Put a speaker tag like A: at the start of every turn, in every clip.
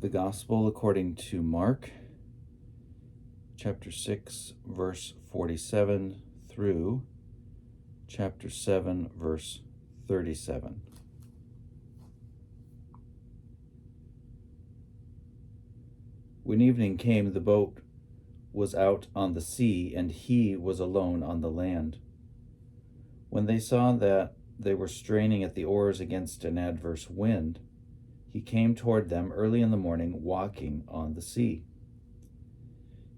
A: The Gospel according to Mark, chapter 6, verse 47 through chapter 7, verse 37. When evening came, the boat was out on the sea, and he was alone on the land. When they saw that they were straining at the oars against an adverse wind, he came toward them early in the morning, walking on the sea.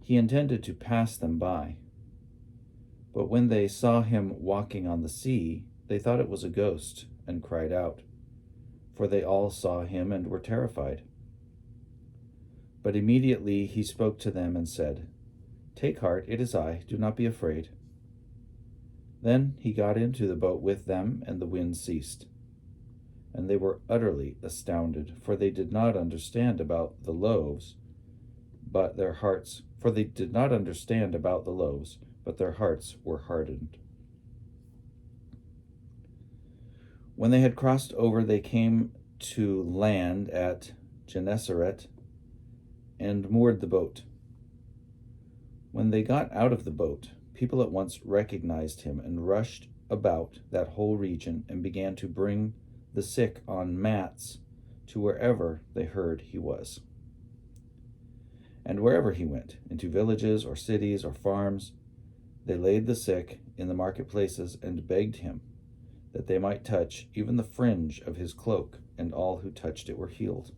A: He intended to pass them by. But when they saw him walking on the sea, they thought it was a ghost, and cried out, for they all saw him and were terrified. But immediately he spoke to them and said, "Take heart, it is I, do not be afraid." Then he got into the boat with them, and the wind ceased. And they were utterly astounded, for they did not understand about the loaves, but their hearts were hardened. When they had crossed over, they came to land at Gennesaret and moored the boat. When they got out of the boat, people at once recognized him and rushed about that whole region and began to bring the sick on mats to wherever they heard he was. And wherever he went, into villages or cities or farms, they laid the sick in the marketplaces and begged him that they might touch even the fringe of his cloak, and all who touched it were healed.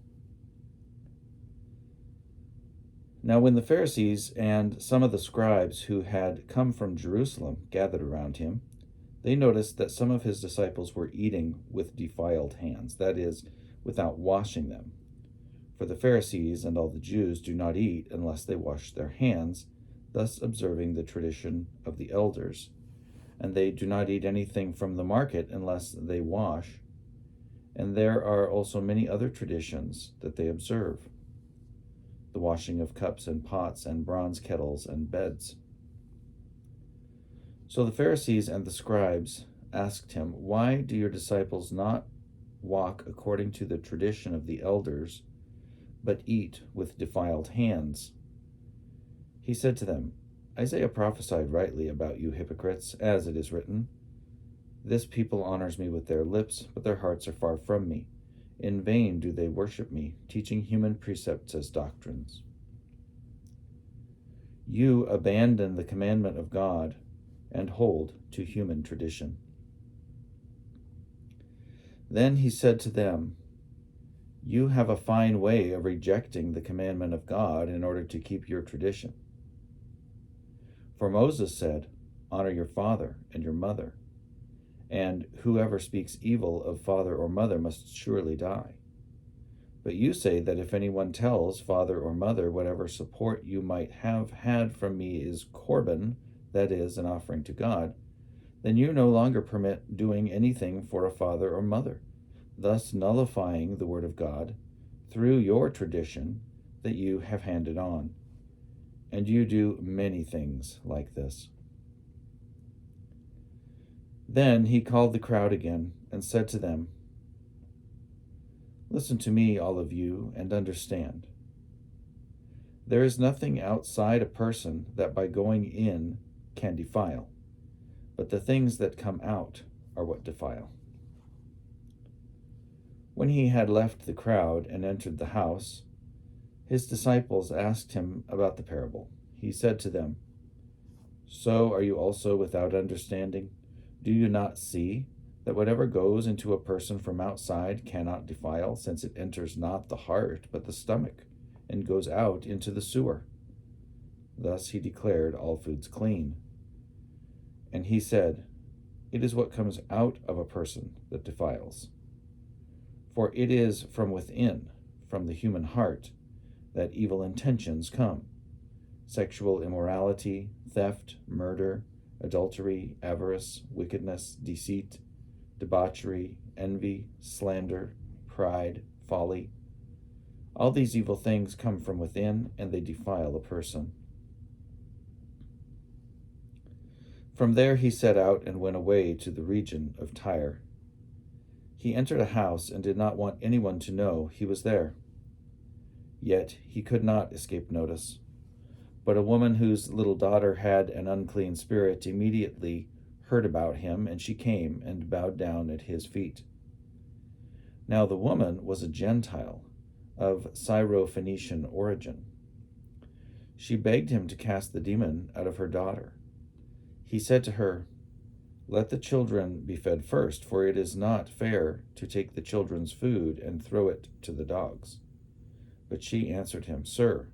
A: Now when the Pharisees and some of the scribes who had come from Jerusalem gathered around him, they noticed that some of his disciples were eating with defiled hands, that is, without washing them. For the Pharisees and all the Jews do not eat unless they wash their hands, thus observing the tradition of the elders. And they do not eat anything from the market unless they wash. And there are also many other traditions that they observe: the washing of cups and pots and bronze kettles and beds. So the Pharisees and the scribes asked him, "Why do your disciples not walk according to the tradition of the elders, but eat with defiled hands?" He said to them, "Isaiah prophesied rightly about you hypocrites, as it is written, 'This people honors me with their lips, but their hearts are far from me. In vain do they worship me, teaching human precepts as doctrines.' You abandon the commandment of God and hold to human tradition." Then he said to them, "You have a fine way of rejecting the commandment of God in order to keep your tradition. For Moses said, 'Honor your father and your mother,' and whoever speaks evil of father or mother must surely die. But you say that if anyone tells father or mother, 'Whatever support you might have had from me is korban,' that is, an offering to God, then you no longer permit doing anything for a father or mother, thus nullifying the word of God through your tradition that you have handed on. And you do many things like this." Then he called the crowd again and said to them, "Listen to me, all of you, and understand. There is nothing outside a person that by going in can defile, but the things that come out are what defile." When he had left the crowd and entered the house, his disciples asked him about the parable. He said to them, "So are you also without understanding? Do you not see that whatever goes into a person from outside cannot defile, since it enters not the heart but the stomach, and goes out into the sewer?" Thus he declared all foods clean. And he said, "It is what comes out of a person that defiles. For it is from within, from the human heart, that evil intentions come: sexual immorality, theft, murder, adultery, avarice, wickedness, deceit, debauchery, envy, slander, pride, folly. All these evil things come from within, and they defile a person." From there he set out and went away to the region of Tyre. He entered a house and did not want anyone to know he was there. Yet he could not escape notice. But a woman whose little daughter had an unclean spirit immediately heard about him, and she came and bowed down at his feet. Now the woman was a Gentile of Syro-Phoenician origin. She begged him to cast the demon out of her daughter. He said to her, "Let the children be fed first, for it is not fair to take the children's food and throw it to the dogs." But she answered him, "Sir,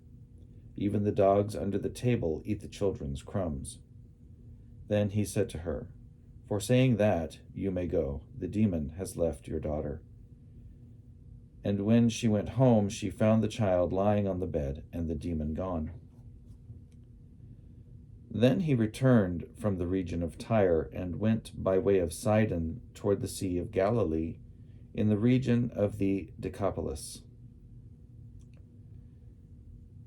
A: even the dogs under the table eat the children's crumbs." Then he said to her, "For saying that, you may go. The demon has left your daughter." And when she went home, she found the child lying on the bed and the demon gone. Then he returned from the region of Tyre and went by way of Sidon toward the Sea of Galilee in the region of the Decapolis.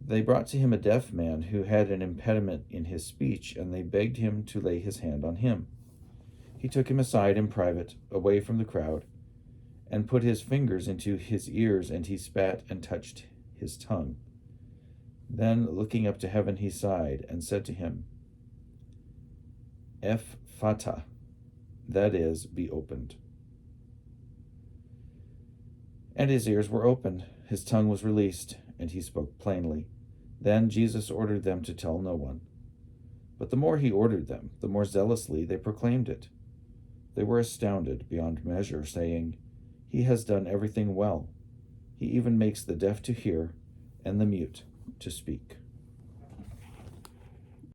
A: They brought to him a deaf man who had an impediment in his speech, and they begged him to lay his hand on him. He took him aside in private, away from the crowd, and put his fingers into his ears, and he spat and touched his tongue. Then, looking up to heaven, he sighed and said to him, "Ephphatha," that is, be opened. And his ears were opened, his tongue was released, and he spoke plainly. Then Jesus ordered them to tell no one. But the more he ordered them, the more zealously they proclaimed it. They were astounded beyond measure, saying, "He has done everything well. He even makes the deaf to hear and the mute to speak."